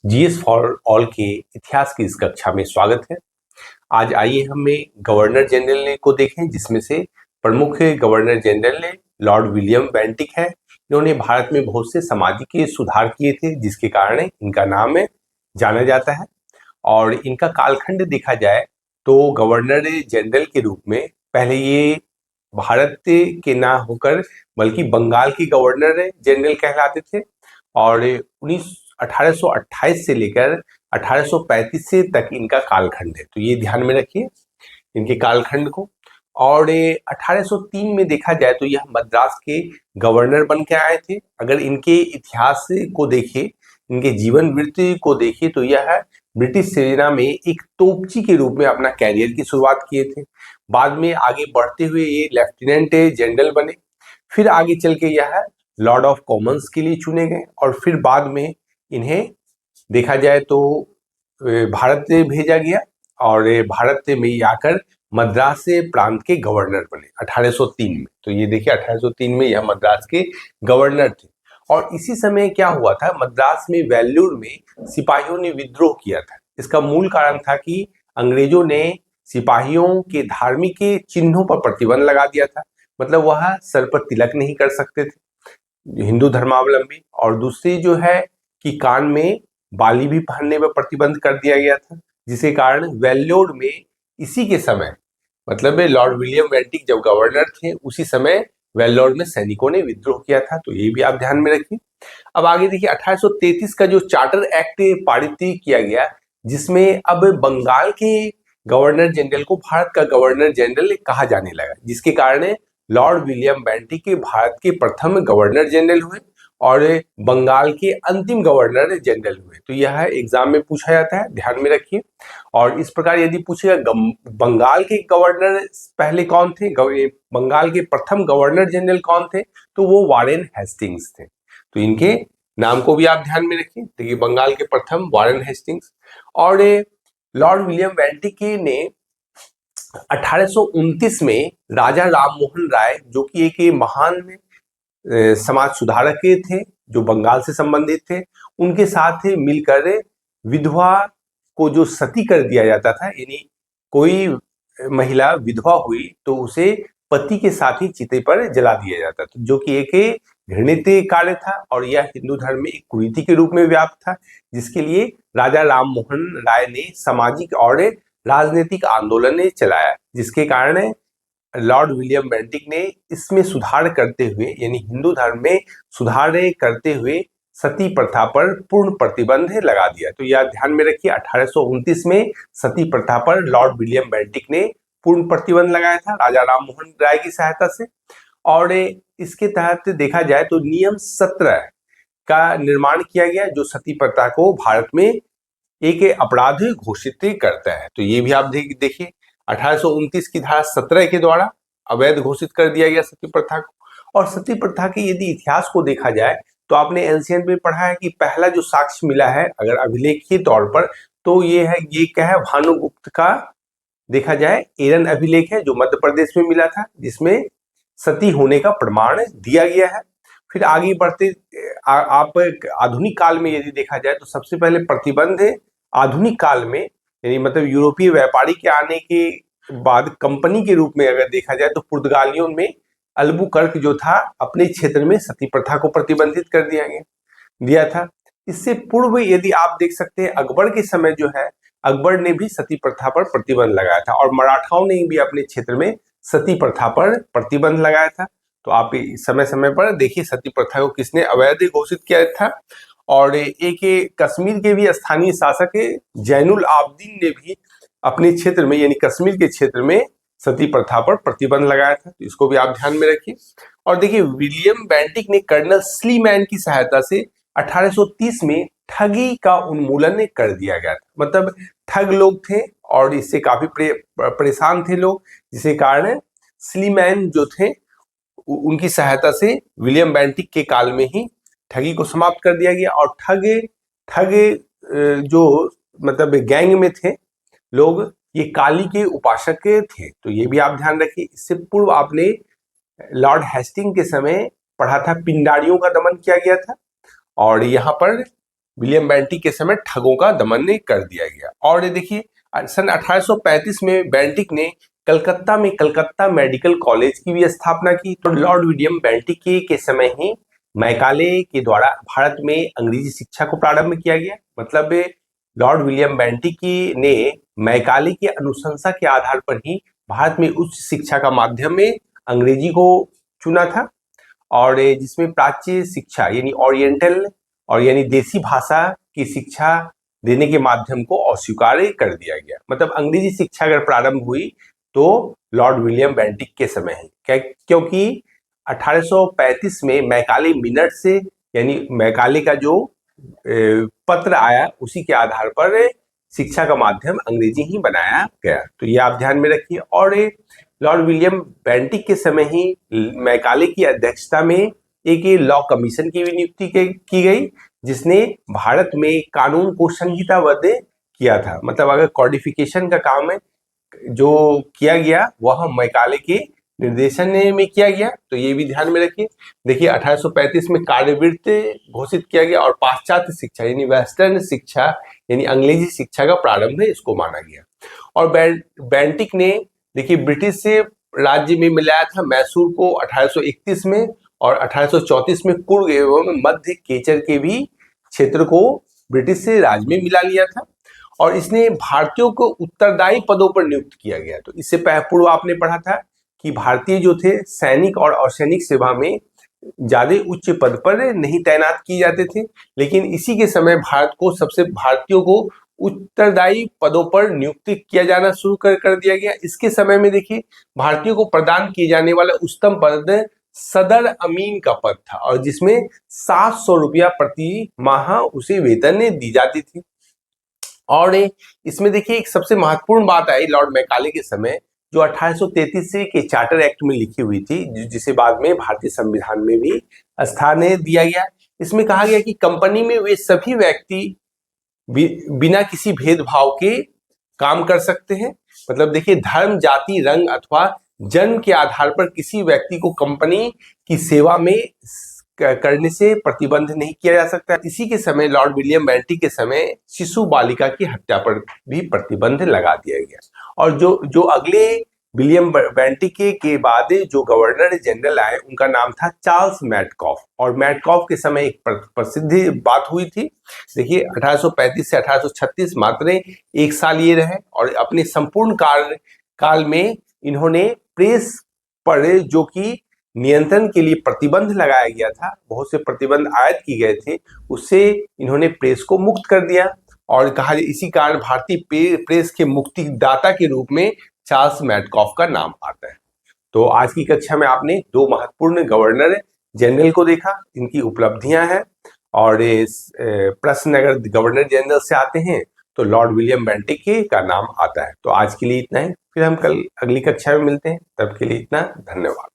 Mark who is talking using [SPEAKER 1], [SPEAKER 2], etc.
[SPEAKER 1] GS for all के इतिहास की इस कक्षा में स्वागत है। आज आइए हमें गवर्नर जनरल ने को देखें, जिसमें से प्रमुख गवर्नर जनरल ने लॉर्ड विलियम बेंटिक है। इन्होंने भारत में बहुत से सामाजिक सुधार किए थे, जिसके कारण इनका नाम जाना जाता है। और इनका कालखंड देखा जाए तो गवर्नर जनरल के रूप में पहले ये भारत के ना होकर बल्कि बंगाल के गवर्नर जनरल कहलाते थे। और 1828 से लेकर 1835 से तक इनका कालखंड है, तो ये ध्यान में रखिए इनके कालखंड को। और 1803 में देखा जाए तो यह मद्रास के गवर्नर बन के आए थे। अगर इनके इतिहास को देखें, इनके जीवन वृत्ति को देखें, तो यह ब्रिटिश सेना में एक तोपची के रूप में अपना कैरियर की शुरुआत किए थे। बाद में आगे बढ़ते हुए ये लेफ्टिनेंट जनरल बने। फिर आगे चल के यह लॉर्ड ऑफ कॉमन्स के लिए चुने गए और फिर बाद में इन्हें देखा जाए तो भारत भेजा गया और भारत में आकर मद्रास प्रांत के गवर्नर बने 1803 में। तो ये देखिए 1803 में यह मद्रास के गवर्नर थे। और इसी समय क्या हुआ था, मद्रास में वेल्लूर में सिपाहियों ने विद्रोह किया था। इसका मूल कारण था कि अंग्रेजों ने सिपाहियों के धार्मिक चिन्हों पर प्रतिबंध लगा दिया था। मतलब वह सर पर तिलक नहीं कर सकते थे हिंदू धर्मावलंबी, और दूसरी जो है कि कान में बाली भी पहनने पर प्रतिबंध कर दिया गया था, जिसके कारण वेल्लोर में इसी के समय मतलब लॉर्ड विलियम बेंटिक जब गवर्नर थे उसी समय वेल्लोर में सैनिकों ने विद्रोह किया था। तो ये भी आप ध्यान में रखिए। अब आगे देखिए 1833 का जो चार्टर एक्ट पारित किया गया, जिसमें अब बंगाल के गवर्नर जनरल को भारत का गवर्नर जनरल कहा जाने लगा, जिसके कारण लॉर्ड विलियम बेंटिक भारत के प्रथम गवर्नर जनरल हुए और बंगाल के अंतिम गवर्नर जनरल हुए। तो यह एग्जाम में पूछा जाता है, ध्यान में रखिए। और इस प्रकार यदि पूछेगा बंगाल के गवर्नर पहले कौन थे, बंगाल के प्रथम गवर्नर जनरल कौन थे, तो वो वारेन हेस्टिंग्स थे। तो इनके नाम को भी आप ध्यान में रखिए। देखिए बंगाल के प्रथम वारेन हेस्टिंग्स। और लॉर्ड विलियम बेंटिक ने 1829 में राजा राम मोहन राय, जो कि एक महान समाज सुधारक थे जो बंगाल से संबंधित थे, उनके साथ मिलकर विधवा को जो सती कर दिया जाता था, यानी कोई महिला विधवा हुई तो उसे पति के साथ ही चिते पर जला दिया जाता था, जो कि एक घृणित कार्य था और यह हिंदू धर्म में एक कुरीति के रूप में व्याप्त था, जिसके लिए राजा राम मोहन राय ने सामाजिक और राजनीतिक आंदोलन चलाया, जिसके कारण लॉर्ड विलियम बेंटिक ने इसमें सुधार करते हुए, यानी हिंदू धर्म में सुधार करते हुए सती प्रथा पर पूर्ण प्रतिबंध लगा दिया। तो यह ध्यान में रखिए 1829 में सती प्रथा पर लॉर्ड विलियम बेंटिक ने पूर्ण प्रतिबंध लगाया था राजा राम मोहन राय की सहायता से। और इसके तहत देखा जाए तो नियम 17 का निर्माण किया गया, जो सती प्रथा को भारत में एक अपराध घोषित करता है। तो ये भी आप देखिए 1829 की धारा 17 के द्वारा अवैध घोषित कर दिया गया सती प्रथा को। और सती प्रथा के यदि इतिहास को देखा जाए तो आपने एंशियंट में पढ़ा है कि पहला जो साक्ष्य मिला है अगर अभिलेखीय तौर पर, तो ये है, ये क्या है, भानुगुप्त का देखा जाए एरन अभिलेख है, जो मध्य प्रदेश में मिला था, जिसमें सती होने का प्रमाण दिया गया है। फिर आगे बढ़ते आप आधुनिक काल में यदि देखा जाए तो सबसे पहले प्रतिबंध आधुनिक काल में, यानी मतलब यूरोपीय व्यापारी के आने के बाद कंपनी के रूप में अगर देखा जाए तो पुर्तगालियों में अल्बुकर्क जो था अपने क्षेत्र में सती प्रथा को प्रतिबंधित कर दिया था। इससे पूर्व यदि आप देख सकते हैं अकबर के समय जो है, अकबर ने भी सती प्रथा पर प्रतिबंध लगाया था और मराठाओं ने भी अपने क्षेत्र में सती प्रथा पर प्रतिबंध लगाया था। तो आप समय समय पर देखिए सती प्रथा को किसने अवैध घोषित किया था। और एक कश्मीर के भी स्थानीय शासक जैनुल आबदीन ने भी अपने क्षेत्र में, यानी कश्मीर के क्षेत्र में सती प्रथा पर प्रतिबंध लगाया था। तो इसको भी आप ध्यान में रखिए। और देखिए विलियम बेंटिक ने कर्नल स्लीमैन की सहायता से 1830 में ठगी का उन्मूलन कर दिया गया था। मतलब ठग लोग थे और इससे काफी परेशान थे लोग, जिसके कारण स्लीमैन जो थे उनकी सहायता से विलियम बेंटिक के काल में ही ठगी को समाप्त कर दिया गया। और ठग जो मतलब गैंग में थे लोग, ये काली के उपासक थे। तो ये भी आप ध्यान रखिए। इससे पूर्व आपने लॉर्ड हेस्टिंग के समय पढ़ा था पिंडारियों का दमन किया गया था। और यहाँ पर विलियम बेंटिक के समय ठगों का दमन कर दिया गया। और ये देखिए सन 1835 में बेंटिक ने कलकत्ता में कलकत्ता मेडिकल कॉलेज की भी स्थापना की। तो लॉर्ड विलियम बेंटिक के समय ही मैकाले के द्वारा भारत में अंग्रेजी शिक्षा को प्रारंभ किया गया। मतलब लॉर्ड विलियम बेंटिक ने मैकाले की अनुशंसा के आधार पर ही भारत में उच्च शिक्षा का माध्यम में अंग्रेजी को चुना था, और जिसमें प्राच्य शिक्षा यानी ओरिएंटल और यानी देसी भाषा की शिक्षा देने के माध्यम को अस्वीकार कर दिया गया। मतलब अंग्रेजी शिक्षा अगर प्रारंभ हुई तो लॉर्ड विलियम बेंटिक के समय है, क्योंकि 1835 में मैकाले मिनट से यानी मैकाले का जो पत्र आया उसी के आधार पर शिक्षा का माध्यम अंग्रेजी ही बनाया गया। तो ये आप ध्यान में रखिए। और लॉर्ड विलियम बेंटिक के समय ही मैकाले की अध्यक्षता में एक लॉ कमीशन की भी नियुक्ति की गई, जिसने भारत में कानून को संहिताबद्ध किया था। मतलब अगर कॉडिफिकेशन का काम है जो किया गया वह मैकाले के निर्देशन में किया गया। तो ये भी ध्यान में रखिए। देखिए 1835 में कार्यवृत्ति घोषित किया गया और पाश्चात्य शिक्षा यानी वेस्टर्न शिक्षा यानी अंग्रेजी शिक्षा का प्रारंभ इसको माना गया। और बेंटिक ने देखिए ब्रिटिश से राज्य में मिलाया था मैसूर को 1831 में, और 1834 में कुर्ग एवं मध्य केचर के भी क्षेत्र को ब्रिटिश से राज्य में मिला लिया था। और इसने भारतीयों को उत्तरदायी पदों पर नियुक्त किया गया। तो इससे पूर्व आपने पढ़ा था कि भारतीय जो थे सैनिक और असैनिक सेवा में ज्यादा उच्च पद पर नहीं तैनात किए जाते थे, लेकिन इसी के समय भारतीयों को उत्तरदायी पदों पर नियुक्त किया जाना शुरू कर दिया गया। इसके समय में देखिए भारतीयों को प्रदान किए जाने वाला उच्चतम पद सदर अमीन का पद था, और जिसमें 700 रुपया प्रति माह उसे वेतन दी जाती थी। और इसमें देखिए एक सबसे महत्वपूर्ण बात आई लॉर्ड मैकाले के समय, जो 1833 के चार्टर एक्ट में लिखी हुई थी, जिसे बाद में भारतीय संविधान में भी स्थान दिया गया। इसमें कहा गया कि कंपनी में वे सभी व्यक्ति बिना किसी भेदभाव के काम कर सकते हैं। मतलब देखिए धर्म, जाति, रंग अथवा जन्म के आधार पर किसी व्यक्ति को कंपनी की सेवा में करने से प्रतिबंध नहीं किया जा सकता। इसी के समय लॉर्ड विलियम बेंटिक के समय शिशु बालिका की हत्या पर भी प्रतिबंध लगा दिया गया। और जो अगले विलियम बेंटिक के बाद जो गवर्नर जनरल आए उनका नाम था चार्ल्स मैटकॉफ। और मैटकॉफ के समय एक प्रसिद्ध बात हुई थी। देखिए 1835 से 1836 मात्र एक साल ये रहे, और अपने संपूर्ण काल में इन्होंने प्रेस पर जो कि नियंत्रण के लिए प्रतिबंध लगाया गया था, बहुत से प्रतिबंध आयत की गए थे, उससे इन्होंने प्रेस को मुक्त कर दिया। और कहा इसी कारण भारतीय प्रेस के मुक्तिदाता के रूप में चार्ल्स मैटकॉफ का नाम आता है। तो आज की कक्षा में आपने दो महत्वपूर्ण गवर्नर जनरल को देखा, इनकी उपलब्धियां हैं। और प्रश्न अगर गवर्नर जनरल से आते हैं तो लॉर्ड विलियम बेंटिक का नाम आता है। तो आज के लिए इतना ही, फिर हम कल अगली कक्षा में मिलते हैं। तब के लिए इतना, धन्यवाद।